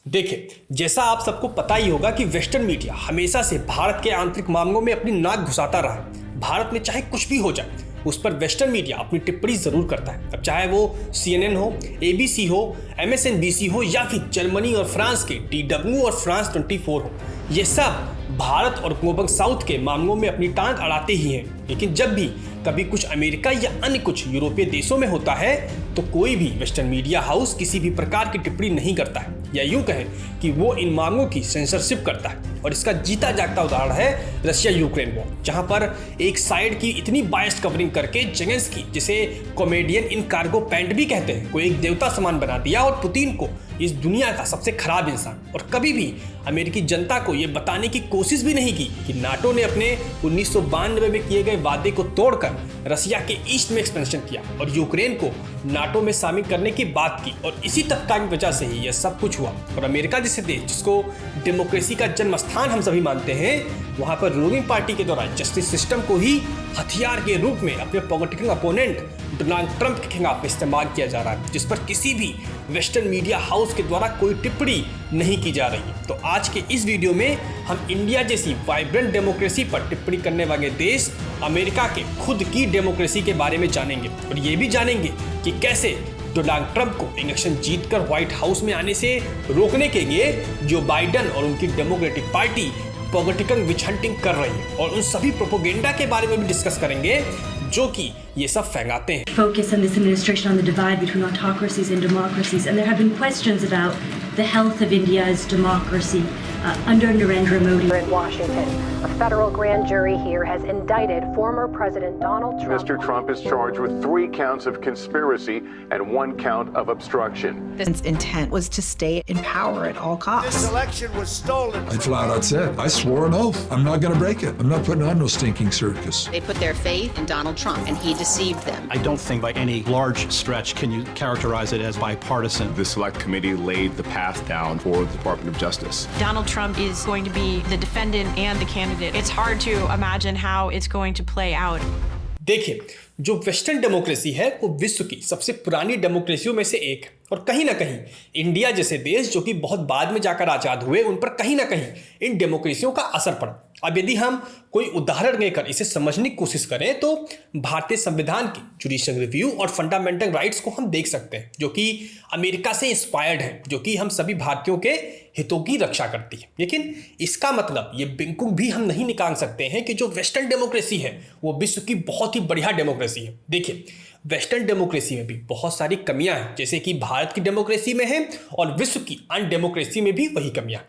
देखिए, जैसा आप सबको पता ही होगा कि वेस्टर्न मीडिया हमेशा से भारत के आंतरिक मामलों में अपनी नाक घुसाता रहा है। भारत में चाहे कुछ भी हो जाए, उस पर वेस्टर्न मीडिया अपनी टिप्पणी जरूर करता है। अब चाहे वो CNN हो, ABC हो, MSNBC हो या फिर जर्मनी और फ्रांस के DW और फ्रांस 24 हो, ये सब भारत और ग्लोबल साउथ के मामलों में अपनी टांग अड़ाते ही हैं। लेकिन जब भी कभी कुछ अमेरिका या अन्य कुछ यूरोपीय देशों में होता है तो कोई भी वेस्टर्न मीडिया हाउस किसी भी प्रकार की टिप्पणी नहीं करता है, या यूं कहें कि वो इन मामलों की सेंसरशिप करता है। और इसका जीता जागता उदाहरण है रशिया यूक्रेन वॉर, जहां पर एक साइड की इतनी बायस्ड कवरिंग करके जेलेंस्की, जिसे कॉमेडियन इन कार्गो पैंट भी कहते हैं, को एक देवता समान बना दिया और पुतिन को इस दुनिया का सबसे खराब इंसान। और कभी भी अमेरिकी जनता को यह बताने की कोशिश भी नहीं की कि नाटो ने अपने 1992 में किए गए वादे को तोड़कर रसिया के ईस्ट में एक्सपेंशन किया और यूक्रेन को नाटो में शामिल करने की बात की। और इसी तथ्य की वजह से ही यह सब कुछ हुआ। और अमेरिका जैसे देश, जिसको डेमोक्रेसी का जन्म स्थान हम सभी मानते हैं, वहां पर रूलिंग पार्टी के द्वारा जस्टिस सिस्टम को ही हथियार के रूप में अपने पॉलिटिकल अपोनेंट डोनाल्ड ट्रंप के खिलाफ इस्तेमाल किया जा रहा है, जिस पर किसी भी वेस्टर्न मीडिया हाउस के द्वारा कोई टिप्पणी नहीं की जा रही है। तो आज के इस वीडियो में हम इंडिया जैसी वाइब्रेंट डेमोक्रेसी पर टिप्पणी करने वाले देश अमेरिका के खुद की डेमोक्रेसी के बारे में जानेंगे। और ये भी जानेंगे कि कैसे डोनाल्ड ट्रंप को इलेक्शन जीतकर व्हाइट हाउस में आने से रोकने के लिए जो बाइडेन और उनकी डेमोक्रेटिक पार्टी पॉलिटिकल विच हंटिंग कर रही है, और उन सभी प्रोपोगेंडा के बारे में भी डिस्कस करेंगे जो कि ये सब फैलाते हैं। Focus on this administration on the divide between autocracies and democracies, and there have been questions about the health of India's democracy under Narendra Modi. In Washington, a federal grand jury here has indicted former President Donald Trump. Mr. Trump is charged with 3 counts of conspiracy and 1 count of obstruction. His intent was to stay in power at all costs. This election was stolen. I flat out said, I swore an oath. I'm not going to break it. I'm not putting on no stinking circus. They put their faith in Donald Trump, and he deceived them. I don't think by any large stretch can you characterize it as bipartisan. The Select Committee laid the path down for the Department of Justice. Donald Trump is going to be the defendant and the candidate. It's hard to imagine how it's going to play out. देखिए, जो western democracy है वो विश्व की सबसे पुरानी डेमोक्रेसियों में से एक है। और कहीं ना कहीं इंडिया जैसे देश, जो कि बहुत बाद में जाकर आज़ाद हुए, उन पर कहीं ना कहीं इन डेमोक्रेसियों का असर पड़ा। अब यदि हम कोई उदाहरण लेकर इसे समझने की कोशिश करें तो भारतीय संविधान की जुडिशियल रिव्यू और फंडामेंटल राइट्स को हम देख सकते हैं, जो कि अमेरिका से इंस्पायर्ड है, जो कि हम सभी भारतीयों के हितों की रक्षा करती है। लेकिन इसका मतलब ये बिल्कुल भी हम नहीं निकाल सकते हैं कि जो वेस्टर्न डेमोक्रेसी है वो विश्व की बहुत ही बढ़िया डेमोक्रेसी है। देखिए, वेस्टर्न डेमोक्रेसी में भी बहुत सारी कमियां हैं, जैसे कि भारत की डेमोक्रेसी में है, और विश्व की अन्य डेमोक्रेसी में भी वही कमियां।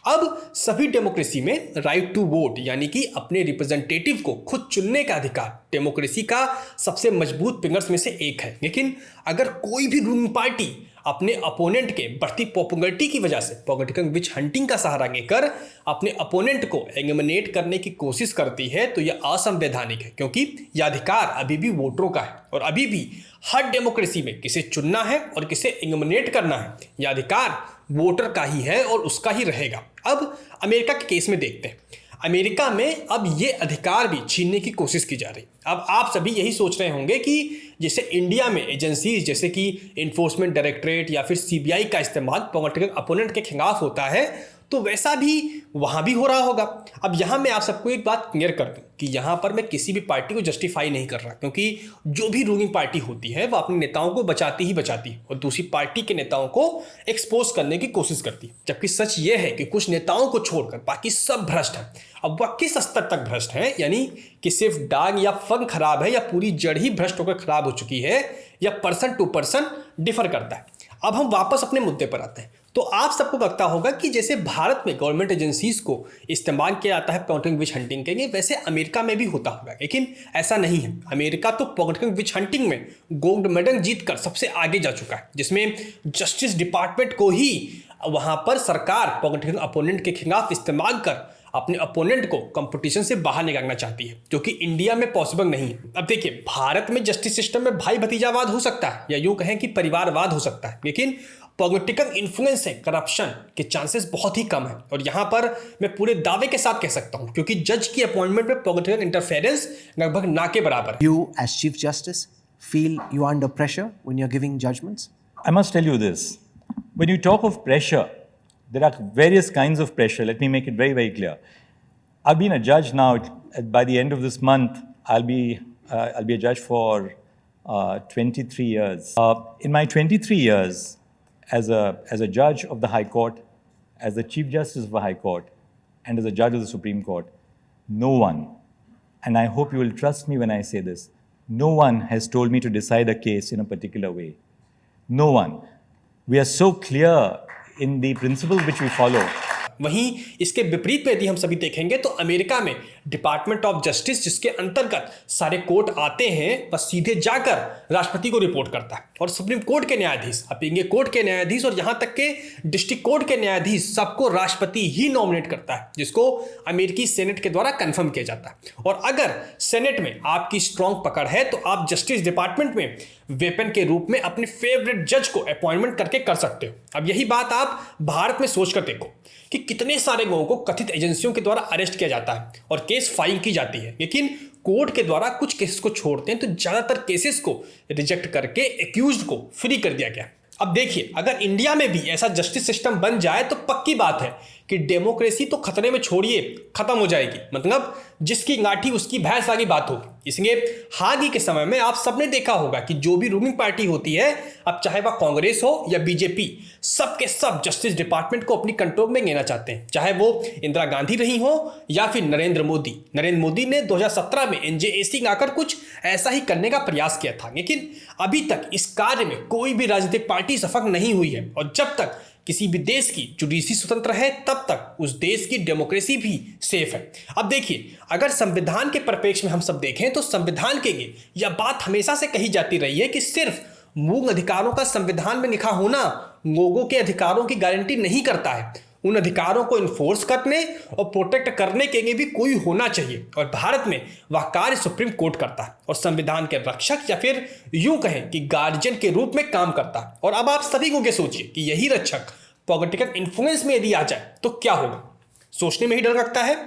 अब सभी डेमोक्रेसी में राइट टू वोट, यानी कि अपने रिप्रेजेंटेटिव को खुद चुनने का अधिकार, डेमोक्रेसी का सबसे मजबूत पिलर्स में से एक है। लेकिन अगर कोई भी रूलिंग पार्टी अपने अपोनेंट के बढ़ती पॉपुलैरिटी की वजह से पॉलिटिकल विच हंटिंग का सहारा लेकर अपने अपोनेंट को एलिमिनेट करने की कोशिश करती है तो यह असंवैधानिक है, क्योंकि यह अधिकार अभी भी वोटरों का है। और अभी भी हर डेमोक्रेसी में किसे चुनना है और किसे एलिमिनेट करना है, यह अधिकार वोटर का ही है और उसका ही रहेगा। अब अमेरिका के केस में देखते हैं। अमेरिका में अब ये अधिकार भी छीनने की कोशिश की जा रही। अब आप सभी यही सोच रहे होंगे कि जैसे इंडिया में एजेंसीज जैसे कि इन्फोर्समेंट डायरेक्टरेट या फिर CBI का इस्तेमाल पॉलिटिकल अपोनेंट के खिलाफ होता है, तो वैसा भी वहाँ भी हो रहा होगा। अब यहाँ मैं आप सबको एक बात क्लियर कर दूँ कि यहाँ पर मैं किसी भी पार्टी को जस्टिफाई नहीं कर रहा, क्योंकि जो भी रूलिंग पार्टी होती है वह अपने नेताओं को बचाती ही बचाती है और दूसरी पार्टी के नेताओं को एक्सपोज करने की कोशिश करती है। जबकि सच ये है कि कुछ नेताओं को छोड़कर बाकी सब भ्रष्ट हैं। अब वह किस स्तर तक भ्रष्ट हैं, यानी कि सिर्फ डाग या फंग खराब है या पूरी जड़ ही भ्रष्ट होकर खराब हो चुकी है, या पर्सन टू पर्सन डिफर करता है। अब हम वापस अपने मुद्दे पर आते हैं। तो आप सबको लगता होगा कि जैसे भारत में गवर्नमेंट एजेंसीज को इस्तेमाल किया जाता है पॉलिटिकल विच हंटिंग के लिए, वैसे अमेरिका में भी होता होगा। लेकिन ऐसा नहीं है। अमेरिका तो पॉलिटिकल विच हंटिंग में गोल्ड मेडल जीतकर सबसे आगे जा चुका है, जिसमें जस्टिस डिपार्टमेंट को ही वहां पर सरकार पॉलिटिकल अपोनेंट के खिलाफ इस्तेमाल कर अपने अपोनेंट को कंपटीशन से बाहर निकालना चाहती है, जो कि इंडिया में पॉसिबल नहीं है। अब देखिए, भारत में जस्टिस सिस्टम में भाई भतीजावाद हो सकता है, या यूं कहें कि परिवारवाद हो सकता है, लेकिन पॉलिटिकल इन्फ्लुएंस है, करप्शन के चांसेस बहुत ही कम है। और यहाँ पर मैं पूरे दावे के साथ कह सकता हूँ, क्योंकि जज की अपॉइंटमेंट में पॉलिटिकल इंटरफेरेंस लगभग ना के बराबर है। You as Chief Justice feel you are under pressure when you're giving judgments? I must tell you this. When you talk of pressure, there are various kinds of pressure. Let me make it very, very clear. I've been a judge now. By the end of this month, I'll be a judge for 23 years. In my 23 years as a judge of the High Court, as the Chief Justice of the High Court, and as a judge of the Supreme Court, no one, and I hope you will trust me when I say this, no one has told me to decide a case in a particular way. No one. We are so clear in the principles which we follow. वहीं इसके विपरीत में यदि हम सभी देखेंगे तो America में डिपार्टमेंट ऑफ जस्टिस, जिसके अंतर्गत सारे कोर्ट आते हैं, वह सीधे जाकर राष्ट्रपति को रिपोर्ट करता है और सुप्रीम कोर्ट के न्यायाधीश, अपील कोर्ट के न्यायाधीश और यहाँ तक के डिस्ट्रिक्ट कोर्ट के न्यायाधीश सबको राष्ट्रपति ही नॉमिनेट करता है, जिसको अमेरिकी सेनेट के द्वारा कंफर्म किया जाता है। और अगर सेनेट में आपकी स्ट्रांग पकड़ है तो आप जस्टिस डिपार्टमेंट में वेपन के रूप में अपने फेवरेट जज को अपॉइंटमेंट करके कर सकते हो। अब यही बात आप भारत में सोचकर देखो कि कितने सारे लोगों को कथित एजेंसियों के द्वारा अरेस्ट किया जाता है और केस फाइल की जाती है, लेकिन कोर्ट के द्वारा कुछ केसेस को छोड़ते हैं तो ज्यादातर केसेस को रिजेक्ट करके एक्यूज्ड को फ्री कर दिया गया। अब देखिए, अगर इंडिया में भी ऐसा जस्टिस सिस्टम बन जाए तो पक्की बात है कि डेमोक्रेसी तो खतरे में छोड़िए खत्म हो जाएगी। मतलब जिसकी लाठी उसकी भैंस वाली बात होगी। इसलिए हाल ही के समय में आप सबने देखा होगा कि जो भी रूलिंग पार्टी होती है, अब चाहे वह कांग्रेस हो या बीजेपी, सबके सब जस्टिस डिपार्टमेंट को अपनी कंट्रोल में लेना चाहते हैं, चाहे वो इंदिरा गांधी रही हो या फिर नरेंद्र मोदी। नरेंद्र मोदी ने 2017 में NJAC लाकर कुछ ऐसा ही करने का प्रयास किया था, लेकिन अभी तक इस कार्य में कोई भी राजनीतिक पार्टी सफल नहीं हुई है। और जब तक किसी भी देश की जुडिशरी स्वतंत्र है तब तक उस देश की डेमोक्रेसी भी सेफ है। अब देखिए, अगर संविधान के परिप्रेक्ष्य में हम सब देखें तो संविधान के लिए यह बात हमेशा से कही जाती रही है कि सिर्फ मूल अधिकारों का संविधान में लिखा होना लोगों के अधिकारों की गारंटी नहीं करता है। उन अधिकारों को इन्फोर्स करने और प्रोटेक्ट करने के लिए भी कोई होना चाहिए, और भारत में वह कार्य सुप्रीम कोर्ट करता है और संविधान के रक्षक या फिर यूं कहें कि गार्जियन के रूप में काम करता है। और अब आप सभी को ये सोचिए कि यही रक्षक पॉलिटिकल इन्फ्लुएंस में यदि आ जाए तो क्या होगा। सोचने में ही डर लगता है,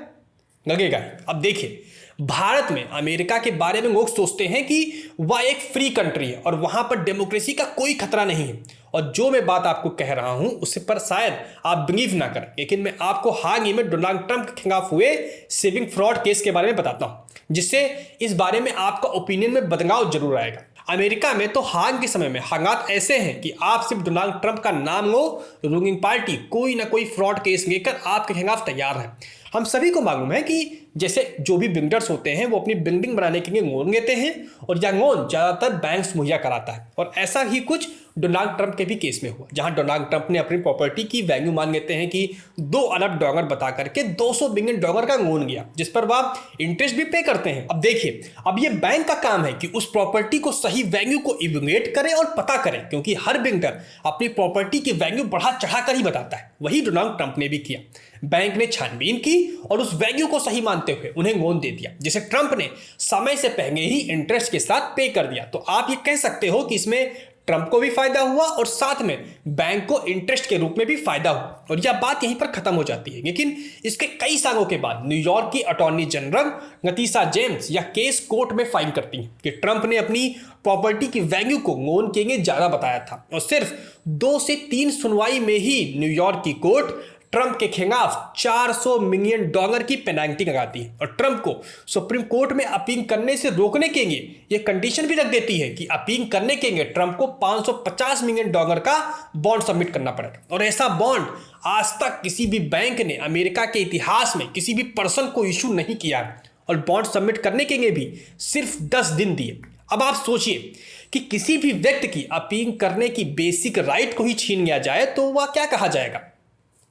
लगेगा ही। अब देखिए, भारत में अमेरिका के बारे में लोग सोचते हैं कि वह एक फ्री कंट्री है और वहां पर डेमोक्रेसी का कोई खतरा नहीं है। और जो मैं बात आपको कह रहा हूं उससे पर शायद आप बिलीव ना करें, लेकिन मैं आपको हाल ही में डोनाल्ड ट्रंप के खिलाफ हुए सेविंग फ्रॉड केस के बारे में बताता हूं, जिससे इस बारे में आपका ओपिनियन में बदलाव जरूर आएगा। अमेरिका में तो हाल के समय में हालात ऐसे हैं कि आप सिर्फ डोनाल्ड ट्रंप का नाम लो, रूलिंग पार्टी कोई ना कोई फ्रॉड केस लेकर आपके खिलाफ तैयार है। हम सभी को मालूम है कि जैसे जो भी बिल्डर्स होते हैं वो अपनी बिल्डिंग बनाने के लिए लोन लेते हैं और यह लोन ज्यादातर बैंक्स मुहैया कराता है। और ऐसा ही कुछ डोनाल्ड ट्रंप के भी केस में हुआ, जहां डोनाल्ड ट्रंप ने अपनी प्रॉपर्टी की वैल्यू मान लेते हैं कि $2 अरब बता करके $200 बिलियन का लोन लिया, जिस पर वह इंटरेस्ट भी पे करते हैं। अब देखिए, अब ये बैंक का काम है कि उस प्रॉपर्टी को सही वैल्यू को इवेल्युएट करे और पता करें, क्योंकि हर बिल्डर अपनी प्रॉपर्टी की वैल्यू बढ़ा चढ़ा कर ही बताता है। वही डोनाल्ड ट्रंप ने भी किया। बैंक ने छानबीन की और उस वैल्यू को सही मानते हुए उन्हें लोन दे दिया, जिसे ट्रंप ने समय से पहले ही इंटरेस्ट के साथ पे कर दिया। तो आप ये कह सकते हो कि इसमें ट्रंप को भी फायदा हुआ और साथ में बैंक को इंटरेस्ट के रूप में भी फायदा हुआ, और यह बात यहीं पर खत्म हो जाती है। लेकिन इसके कई सालों के बाद न्यूयॉर्क की अटॉर्नी जनरल लतीशा जेम्स यह केस कोर्ट में फाइल करती हैं कि ट्रंप ने अपनी प्रॉपर्टी की वैल्यू को लोन के लिए ज्यादा बताया था, और सिर्फ 2 से 3 सुनवाई में ही न्यूयॉर्क की कोर्ट ट्रंप के खिलाफ $400 मिलियन की पेनल्टी लगाती है और ट्रंप को सुप्रीम कोर्ट में अपील करने से रोकने के लिए यह कंडीशन भी रख देती है कि अपील करने के लिए ट्रंप को $550 मिलियन का बॉन्ड सबमिट करना पड़ेगा। और ऐसा बॉन्ड आज तक किसी भी बैंक ने अमेरिका के इतिहास में किसी भी पर्सन को इशू नहीं किया, और बॉन्ड सबमिट करने के लिए भी सिर्फ 10 दिन दिए। अब आप सोचिए कि किसी भी व्यक्ति की अपील करने की बेसिक राइट को ही छीन लिया जाए तो वह क्या कहा जाएगा।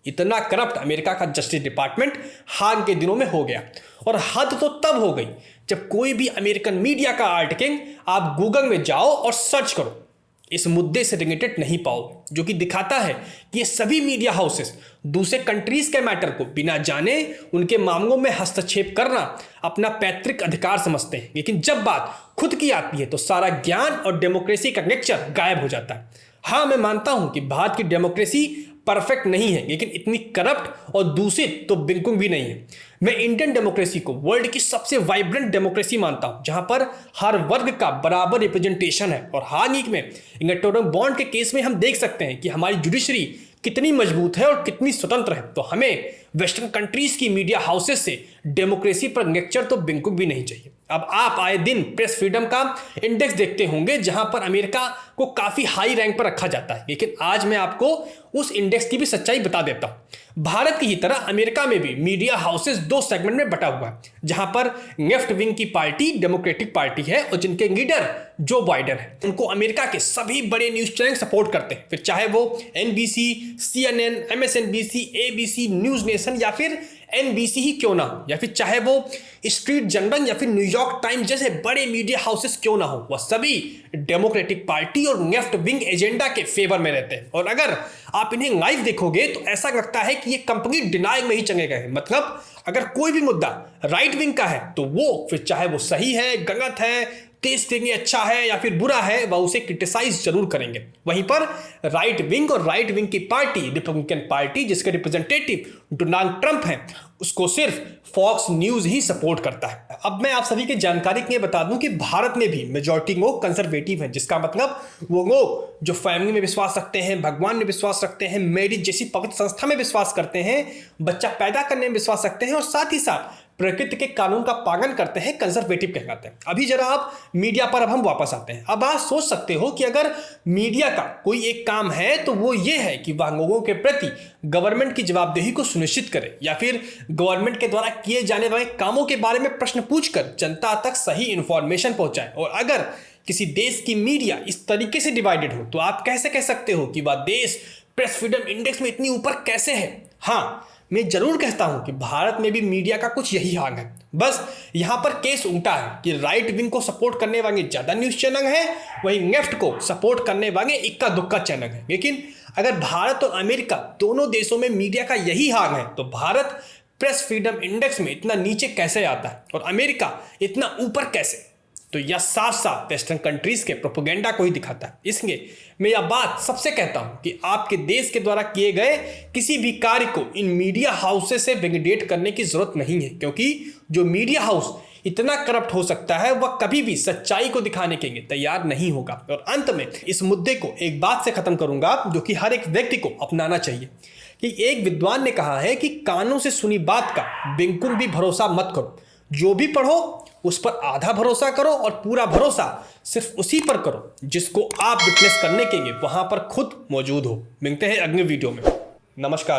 इतना करप्ट अमेरिका का जस्टिस डिपार्टमेंट हाल के दिनों में हो गया, और हद तो तब हो गई जब कोई भी अमेरिकन मीडिया का आर्टिकल आप गूगल में जाओ और सर्च करो, इस मुद्दे से रिलेटेड नहीं पाओगे, जो कि दिखाता है कि ये सभी मीडिया हाउसेस दूसरे कंट्रीज के मैटर को बिना जाने उनके मामलों में हस्तक्षेप करना अपना पैतृक अधिकार समझते हैं। लेकिन जब बात खुद की आती है तो सारा ज्ञान और डेमोक्रेसी का नेचर गायब हो जाता है। हाँ, मैं मानता हूं कि भारत की डेमोक्रेसी परफेक्ट नहीं है, लेकिन इतनी करप्ट और दूषित तो बिल्कुल भी नहीं है। मैं इंडियन डेमोक्रेसी को वर्ल्ड की सबसे वाइब्रेंट डेमोक्रेसी मानता हूं, जहां पर हर वर्ग का बराबर रिप्रेजेंटेशन है। और हाल ही में इलेक्टोरल बॉन्ड के केस में हम देख सकते हैं कि हमारी जुडिशरी कितनी मजबूत है और कितनी स्वतंत्र है, तो हमें वेस्टर्न कंट्रीज की मीडिया हाउसेस से डेमोक्रेसी पर लेक्चर तो बिल्कुल भी नहीं चाहिए। अब आप आए दिन प्रेस फ्रीडम का इंडेक्स देखते होंगे जहां पर अमेरिका को काफी हाई रैंक पर रखा जाता है, लेकिन आज मैं आपको उस इंडेक्स की भी सच्चाई बता देता हूं। भारत की ही तरह अमेरिका में भी मीडिया हाउसेस दो सेगमेंट में बटा हुआ है, जहां पर लेफ्ट विंग की पार्टी डेमोक्रेटिक पार्टी है और जिनके लीडर जो बाइडेन है। उनको अमेरिका के सभी बड़े न्यूज चैनल सपोर्ट करते हैं, फिर चाहे वो NBC, CNN, MSNBC, ABC, news nation या फिर NBC ही क्यों ना हो, या फिर चाहे वो स्ट्रीट जर्नल या फिर न्यूयॉर्क टाइम्स जैसे बड़े मीडिया हाउसेस क्यों ना हो, वह सभी डेमोक्रेटिक पार्टी और लेफ्ट विंग एजेंडा के फेवर में रहते हैं। और अगर आप इन्हें लाइव देखोगे तो ऐसा लगता है कि ये कंप्लीट डिनाइल में ही चले गए हैं। मतलब अगर कोई भी मुद्दा राइट विंग का है तो वो फिर चाहे वो सही है, गलत है, देश के लिए अच्छा है या फिर बुरा है, वह उसे क्रिटिसाइज जरूर करेंगे। वहीं पर राइट विंग और राइट विंग की पार्टी रिपब्लिकन पार्टी, जिसके रिप्रेजेंटेटिव डोनाल्ड ट्रंप हैं, उसको सिर्फ फॉक्स न्यूज ही सपोर्ट करता है। अब मैं आप सभी की जानकारी के लिए बता दूं कि भारत में भी मेजॉरिटी लोग कंजर्वेटिव हैं, जिसका मतलब वो लोग जो फैमिली में विश्वास रखते हैं, भगवान में विश्वास रखते हैं, मैरिज जैसी पवित्र संस्था में विश्वास करते हैं, बच्चा पैदा करने में विश्वास रखते हैं और साथ ही साथ प्रकृति के कानून का पालन करते हैं, कंजर्वेटिव कहलाते हैं। अभी जरा आप मीडिया पर अब हम वापस आते हैं। अब आप सोच सकते हो कि अगर मीडिया का कोई एक काम है तो वो ये है कि वह लोगों के प्रति गवर्नमेंट की जवाबदेही को सुनिश्चित करे या फिर गवर्नमेंट के द्वारा किए जाने वाले कामों के बारे में प्रश्न पूछकर जनता तक सही इंफॉर्मेशन पहुंचाए। और अगर किसी देश की मीडिया इस तरीके से डिवाइडेड हो तो आप कैसे कह सकते हो कि वह देश प्रेस फ्रीडम इंडेक्स में इतनी ऊपर कैसे है? हाँ, मैं जरूर कहता हूं कि भारत में भी मीडिया का कुछ यही हाल है, बस यहां पर केस उल्टा है कि राइट विंग को सपोर्ट करने वाले ज्यादा न्यूज चैनल हैं, वहीं लेफ्ट को सपोर्ट करने वाले इक्का दुक्का चैनल है। लेकिन अगर भारत और अमेरिका दोनों देशों में मीडिया का यही हाल है तो भारत प्रेस फ्रीडम इंडेक्स में इतना नीचे कैसे आता है और अमेरिका इतना ऊपर कैसे? तो यह साफ साफ वेस्टर्न कंट्रीज के प्रोपेगेंडा को ही दिखाता है। इसलिए मैं यह बात सबसे कहता हूं कि आपके देश के द्वारा किए गए किसी भी कार्य को इन मीडिया हाउसेस से वैलिडेट करने की जरूरत नहीं है, क्योंकि जो मीडिया हाउस इतना करप्ट हो सकता है वह कभी भी सच्चाई को दिखाने के लिए तैयार नहीं होगा। और अंत में इस मुद्दे को एक बात से खत्म करूंगा जो कि हर एक व्यक्ति को अपनाना चाहिए कि एक विद्वान ने कहा है कि कानों से सुनी बात का बिल्कुल भी भरोसा मत करो। जो भी पढ़ो उस पर आधा भरोसा करो और पूरा भरोसा सिर्फ उसी पर करो जिसको आप विटनेस करने के लिए वहां पर खुद मौजूद हो। मिलते हैं अगले वीडियो में। नमस्कार।